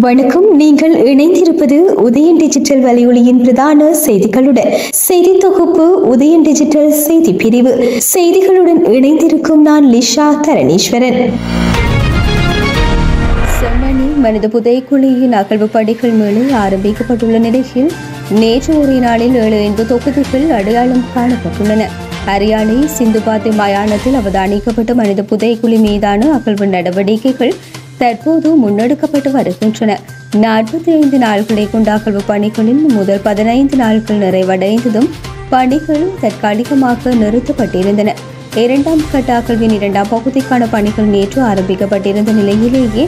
வணக்கம். நீங்கள் இணைந்திருப்பது உதயன் டிஜிட்டல் வலையொலியின் பிரதான செய்திகளுடன். செய்தி தொகுப்பு உதயன் டிஜிட்டல் செய்தி பிரிவு. செய்திகளுடன் இணைந்திருக்கும் நான் லிஷா தரணீஸ்வரன். செம்மணி மனித புதைக்குழியின் அகழ்வு பணிகள் மேலும் ஆரம்பிக்கப்பட்டுள்ள நிலையில் நேற்று ஒரே நாளில் 7 தொகுதிகள் அடையாளம் காணப்பட்டுள்ளன. ஹரியானை சிந்துபாத்தி மயானத்தில் அவதானிக்கப்பட்ட மனித புதைக்குழி மீதான அகழ்வு நடவடிக்கைகள் தற்போது முன்னெடுக்கப்பட்டு வருகின்றன. 45 நாட்களை கொண்ட அகழ்வு பணிகளில் முதல் 15 நாட்கள் நிறைவடைந்ததும் பணிகள் தற்காலிகமாக நிறுத்தப்பட்டிருந்தன. 2ஆம் கட்ட அகழ்வின் 2ஆம் பகுதிக்கான பணிகள் நேற்று ஆரம்பிக்கப்பட்டிருந்த நிலையிலேயே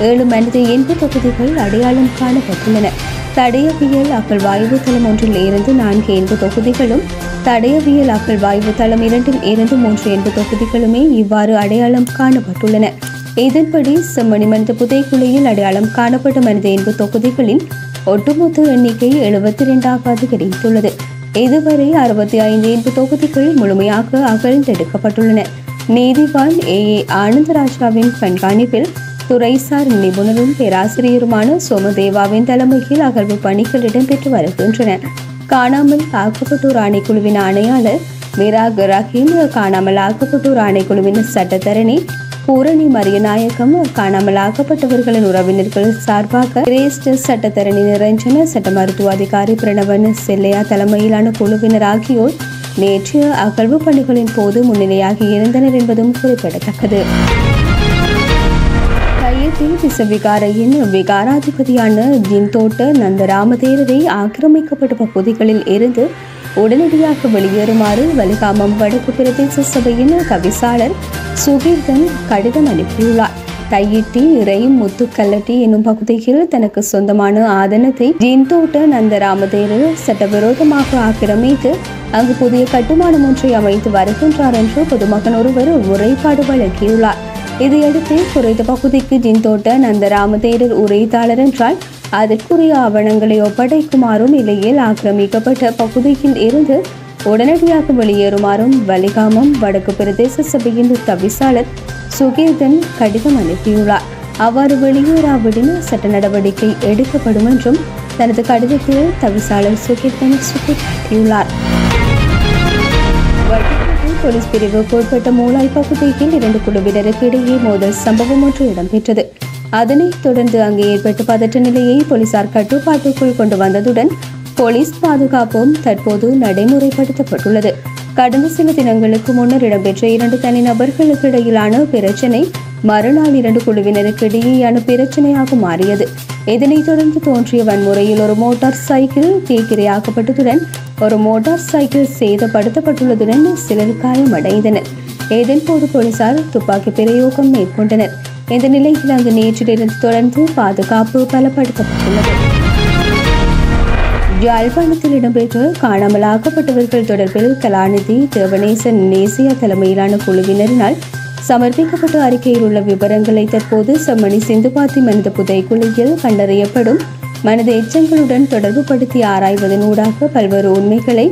7 மனித எண்பு தொகுதிகள் அடையாளம் காணப்பட்டுள்ளன. தடயவியல் அகழ்வாய்வு தளம் ஒன்றில் இருந்து 4 எண்பு தொகுதிகளும், தடயவியல் அகழ்வாய்வு தளம் 2 இருந்து 3 எண்பு தொகுதிகளுமே இவ்வாறு அடையாளம் காணப்பட்டுள்ளன. இதன்படி செம்மணி மனித புதைக்குழியில் அடையாளம் காணப்பட்ட மனித எண்பு தொகுதிகளின் ஒட்டுமொத்த எண்ணிக்கை 72ஆக அதிகரித்துள்ளது. இதுவரை 65 எண்பு தொகுதிகள் முழுமையாக அகழ்ந்தெடுக்கப்பட்டுள்ளன. நீதிவான் ஆனந்தராஜாவின் கண்காணிப்பில் துறைசார் நிபுணரும் பேராசிரியருமான சோமதேவாவின் தலைமையில் அகழ்வு பணிகள் இடம்பெற்று வருகின்றன. காணாமல் ஆக்கப்பட்டோர் ஆணைக்குழுவின் ஆணையாளர் மிராக் ரஹீம், காணாமல் ஆக்கப்பட்டோர் ஆணைக்குழுவின் சட்டத்தரணி பூரணி மரியநாயகம், காணாமல் ஆக்கப்பட்டவர்களின் உறவினர்கள் சார்பாக கிரேஸ்ட் சட்டத்தரணி நிரஞ்சன, சட்ட மருத்துவ அதிகாரி பிரணவன் செல்லையா தலைமையிலான குழுவினர் ஆகியோர் நேற்று அகழ்வு பணிகளின் போது முன்னிலையாகி இருந்தனர் என்பதும் குறிப்பிடத்தக்கது. கையத்தில் திசவிகாரையின் விகாராதிபதியான ஜின்தோட்ட நந்தராமதேரரை ஆக்கிரமிக்கப்பட்ட பகுதிகளில் இருந்து உடனடியாக வெளியேறுமாறு வலிகாமம் வடக்கு பிரதேச சபையின் தவிசாளர் சுகீர்தன் கடிதம் அனுப்பியுள்ளார். தையிட்டி இறை முத்துக்கல்லட்டி என்னும் பகுதியில் தனக்கு சொந்தமான ஆதனத்தை ஜின்தோட்ட நந்தராமதேரர் சட்டவிரோதமாக ஆக்கிரமித்து அங்கு புதிய கட்டுமானம் ஒன்றை அமைத்து வருகின்றார் என்று பொதுமகன் ஒருவர் முறைப்பாடு வழங்கியுள்ளார். இதையடுத்து குறித்த பகுதிக்கு ஜின்தோட்ட நந்தராமதேரர் உரைத்தாளர் என்றால் அதற்குரிய ஆவணங்களை ஒப்படைக்குமாறும், இல்லையில் ஆக்கிரமிக்கப்பட்ட பகுதியில் இருந்து உடனடியாக வெளியேறுமாறும் வலிகாமம் வடக்கு பிரதேச சபையின் தவிசாளர் சுகீர்தன் கடிதம் அனுப்பியுள்ளார். அவ்வாறு வெளியேறாவிடின் சட்ட நடவடிக்கை எடுக்கப்படும் என்றும் தனது கடிதத்தில் தவிசாளர் சுகீர்தன் சுட்டிக்காட்டியுள்ளார். போலீஸ் பிரிவுக்கு உட்பட்ட மூலாய் பகுதியில் 2 குழுவினருக்கு இடையே மோதல் சம்பவம் ஒன்று இடம்பெற்றது. அதனைத் தொடர்ந்து அங்கு ஏற்பட்ட பதற்ற நிலையை போலீசார் கட்டுப்பாட்டுக்குள் கொண்டு வந்ததுடன் போலீஸ் பாதுகாப்பும் தற்போது நடைமுறைப்படுத்தப்பட்டுள்ளது. கடந்த சில தினங்களுக்கு முன்னர் இடம்பெற்ற 2 தனிநபர்களுக்கு இடையிலான பிரச்சினை மறுநாள் 2 குழுவினருக்கு இடையேயான பிரச்சினையாக மாறியது. இதனைத் தொடர்ந்து தோன்றிய வன்முறையில் ஒரு மோட்டார் சைக்கிள் தீக்கிரையாக்கப்பட்டதுடன் ஒரு மோட்டார் சைக்கிள் சேதப்படுத்தப்பட்டுள்ளதுடன் சிலர் காயமடைந்தனர். இதன்போது போலீசார் துப்பாக்கி பிரயோகம் மேற்கொண்டனர். இந்த நிலையில் அங்கு நேற்றிலிருந்து தொடர்ந்து பாதுகாப்பு பலப்படுத்தப்பட்டுள்ளது. யாழ்ப்பாணத்தில் இடம்பெற்ற காணாமல் ஆக்கப்பட்டவர்கள் தொடர்பில் கலாநிதி தேவநேசன் நேசியா தலைமையிலான குழுவினரினால் சமர்ப்பிக்கப்பட்ட அறிக்கையில் உள்ள விவரங்களை தற்போது செம்மணி சிந்துபாத்தி மனித புதைக்குழியில் கண்டறியப்படும் மனித எச்சங்களுடன் தொடர்பு படுத்தி ஆராய்வதன் ஊடாக பல்வேறு உண்மைகளை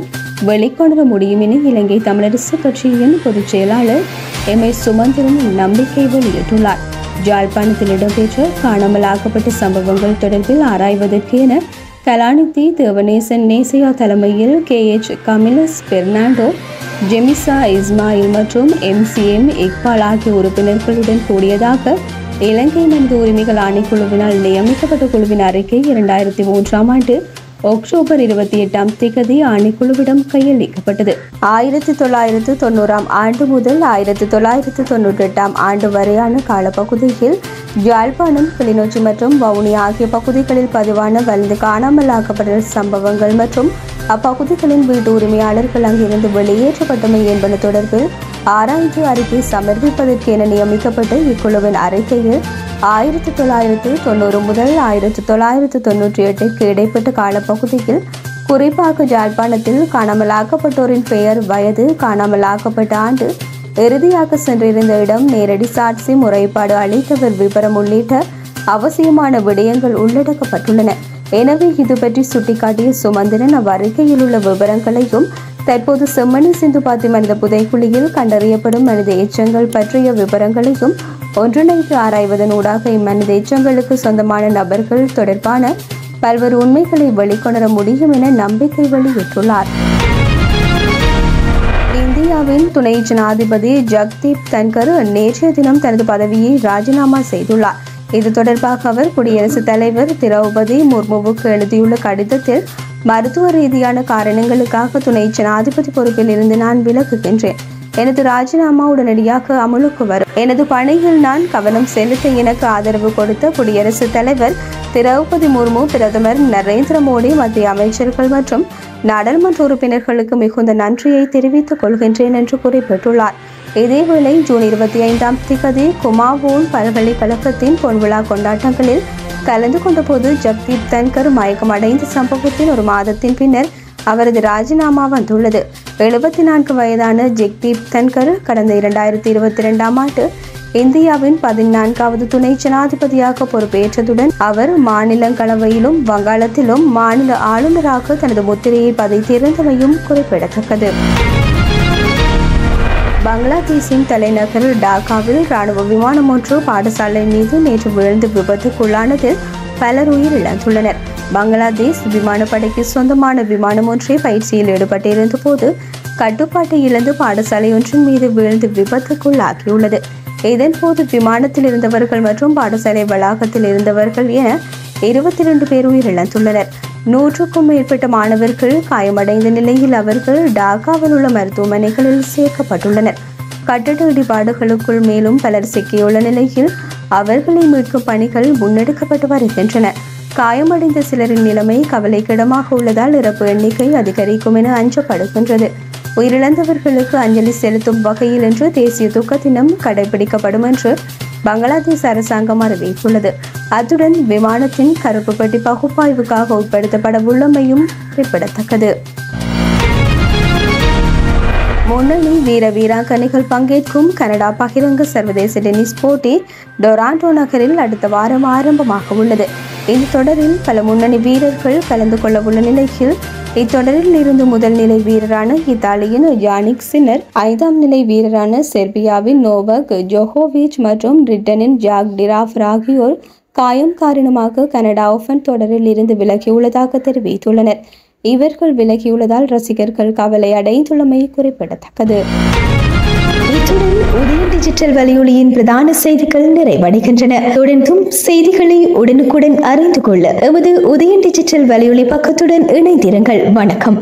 வெளிக்கொணர முடியும் என இலங்கை தமிழரசு கட்சியின் பொதுச் செயலாளர் சுமந்திரன் நம்பிக்கை வெளியிட்டுள்ளார். யாழ்ப்பாணத்தில் இடம்பெற்ற காணாமல் ஆக்கப்பட்ட சம்பவங்கள் தொடர்பில் ஆராய்வதற்கு என கலாநிதி தேவநேசன் நேசியா தலைமையில் KH கமிலஸ் பெர்னாண்டோ, ஜெமிசா இஸ்மாயில் மற்றும் MCM இக்பால் ஆகிய உறுப்பினர்களுடன் கூடியதாக இலங்கை மனித உரிமைகள் ஆணைக்குழுவினால் நியமிக்கப்பட்ட குழுவின் அறிக்கை 2003ஆம் ஆண்டு அக்டோபர் 28 ஆணைக்குழுவிடம் கையளிக்கப்பட்டது. 1990ஆம் ஆண்டு முதல் 1998ஆம் ஆண்டு வரையான காலப்பகுதியில் யாழ்ப்பாணம், கிளிநொச்சி மற்றும் வவுனியா ஆகிய பகுதிகளில் பதிவான வலிந்து காணாமல் ஆக்கப்பட்ட சம்பவங்கள் மற்றும் அப்பகுதிகளின் வீட்டு உரிமையாளர்கள் அங்கிருந்து வெளியேற்றப்பட்டமை என்பன தொடர்பில் ஆராய்ந்து அறிக்கை சமர்ப்பிப்பதற்கு என நியமிக்கப்பட்ட இக்குழுவின் அறிக்கையில் 1990 முதல் 1998க்கு இடைப்பட்ட காலப்பகுதியில் குறிப்பாக யாழ்ப்பாணத்தில் காணாமல் ஆக்கப்பட்டோரின் பெயர், வயது, காணாமல் ஆக்கப்பட்ட ஆண்டு, இறுதியாக சென்றிருந்த இடம், நேரடி சாட்சி, முறைப்பாடு அளித்தவர் விபரம் உள்ளிட்ட அவசியமான விடயங்கள் உள்ளடக்கப்பட்டுள்ளன. எனவே இது பற்றி சுட்டிக்காட்டிய சுமந்திரன் அவ்வறிக்கையில் உள்ள விவரங்களையும் தற்போது செம்மணி சிந்துபாத்தி மனித புதைக்குழியில் கண்டறியப்படும் மனித எச்சங்கள் பற்றிய விவரங்களையும் ஒன்றிணைத்து ஆராய்வதனூடாக இம்மனித எச்சங்களுக்கு சொந்தமான நபர்கள் தொடர்பான பல்வேறு உண்மைகளை வெளிக்கொணர முடியும் என நம்பிக்கை வெளியிட்டுள்ளார். இந்தியாவின் துணை ஜனாதிபதி ஜக்தீப் தன்கர் நேற்றைய தினம் தனது பதவியை ராஜினாமா செய்துள்ளார். இது தொடர்பாக அவர் குடியரசுத் தலைவர் திரௌபதி முர்முவுக்கு எழுதியுள்ள கடிதத்தில், மருத்துவ ரீதியான காரணங்களுக்காக துணை ஜனாதிபதி பொறுப்பில் இருந்து நான் விலகுகின்றேன். எனது ராஜினாமா உடனடியாக அமலுக்கு வரும். எனது பணியில் நான் கவனம் செலுத்த எனக்கு ஆதரவு கொடுத்த குடியரசுத் தலைவர் திரௌபதி முர்மு, பிரதமர் நரேந்திர மோடி, மத்திய அமைச்சர்கள் மற்றும் நாடாளுமன்ற உறுப்பினர்களுக்கு மிகுந்த நன்றியை தெரிவித்துக் கொள்கின்றேன் என்று குறிப்பிட்டுள்ளார். இதேவேளை ஜூன் 25 குமாவோன் பல்கலைக்கழகத்தின் பொன்விழா கொண்டாட்டங்களில் கலந்து கொண்டபோது ஜக்தீப் தன்கர் மயக்கமடைந்த சம்பவத்தின் ஒரு மாதத்தின் பின்னர் அவரது ராஜினாமா வந்துள்ளது. 74 வயதான ஜக்தீப் தன்கர் கடந்த 2022ஆம் ஆண்டு இந்தியாவின் 14வது துணை ஜனாதிபதியாக பொறுப்பேற்றதுடன் அவர் மாநிலங்களவையிலும் வங்காளத்திலும் மாநில ஆளுநராக தனது முத்திரையை பதித்திருந்தமையும் குறிப்பிடத்தக்கது. பங்களாதேஷின் தலைநகர் டாக்காவில் ராணுவ விமானம் ஒன்று பாடசாலை மீது நேற்று விழுந்து விபத்துக்குள்ளானதில் பலர் உயிரிழந்துள்ளனர். பங்களாதேஷ் விமானப்படைக்கு சொந்தமான விமானம் ஒன்றை பயிற்சியில் ஈடுபட்டிருந்த போது கட்டுப்பாட்டை இழந்து பாடசாலை ஒன்றின் மீது விழுந்து விபத்துக்குள்ளாகியுள்ளது. இதன்போது விமானத்தில் இருந்தவர்கள் மற்றும் பாடசாலை வளாகத்தில் இருந்தவர்கள் என 22 பேர் உயிரிழந்துள்ளனர். 100க்கும் மேற்பட்ட மாணவர்கள் காயமடைந்த நிலையில் அவர்கள் டாக்காவில் உள்ள மருத்துவமனைகளில் சேர்க்கப்பட்டுள்ளனர். கட்டட இடிபாடுகளுக்குள் மேலும் பலர் சிக்கியுள்ள நிலையில் அவர்களை மீட்கும் பணிகள் முன்னெடுக்கப்பட்டு வருகின்றன. காயமடைந்த சிலரின் நிலைமை கவலைக்கிடமாக உள்ளதால் இறப்பு எண்ணிக்கை அதிகரிக்கும் என அஞ்சப்படுகின்றது. உயிரிழந்தவர்களுக்கு அஞ்சலி செலுத்தும் வகையில் இன்று தேசிய துக்க தினம் கடைபிடிக்கப்படும் என்று பங்களாதேஷ் அரசாங்கம் அறிவித்துள்ளது. அத்துடன் விமானத்தின் கருப்பு பெட்டி பகுப்பாய்வுக்காக உட்படுத்தப்பட உள்ளமையும் குறிப்பிடத்தக்கது. முன்னணி வீராங்கனைகள் பங்கேற்கும் கனடா பகிரங்க சர்வதேச டென்னிஸ் போட்டி டொராண்டோ நகரில் அடுத்த வாரம் ஆரம்பமாக உள்ளது. இந்த தொடரில் பல முன்னணி வீரர்கள் கலந்து கொள்ள உள்ள நிலையில் இத்தொடரில் இருந்து முதல் நிலை வீரரான இத்தாலியின் யானிக் சின்னர், 5ஆம் நிலை வீரரான செர்பியாவின் நோவக் ஜோகோவிச் மற்றும் பிரிட்டனின் ஜாக் டிராஃபர் ஆகியோர் காயம் காரணமாக கனடா ஓபன் தொடரில் இருந்து விலகியுள்ளதாக தெரிவித்துள்ளனர். இவர்கள் விலகியுள்ளதால் ரசிகர்கள் கவலை அடைந்துள்ளமை குறிப்பிடத்தக்கது. இத்துடன் உதயம் டிஜிட்டல் வலையொலியின் பிரதான செய்திகள் நிறைவடைகின்றன. தொடர்ந்தும் செய்திகளை உடனுக்குடன் அறிந்து கொள்ள எமது உதயம் டிஜிட்டல் வலையொலி பக்கத்துடன் இணைந்திருங்கள். வணக்கம்.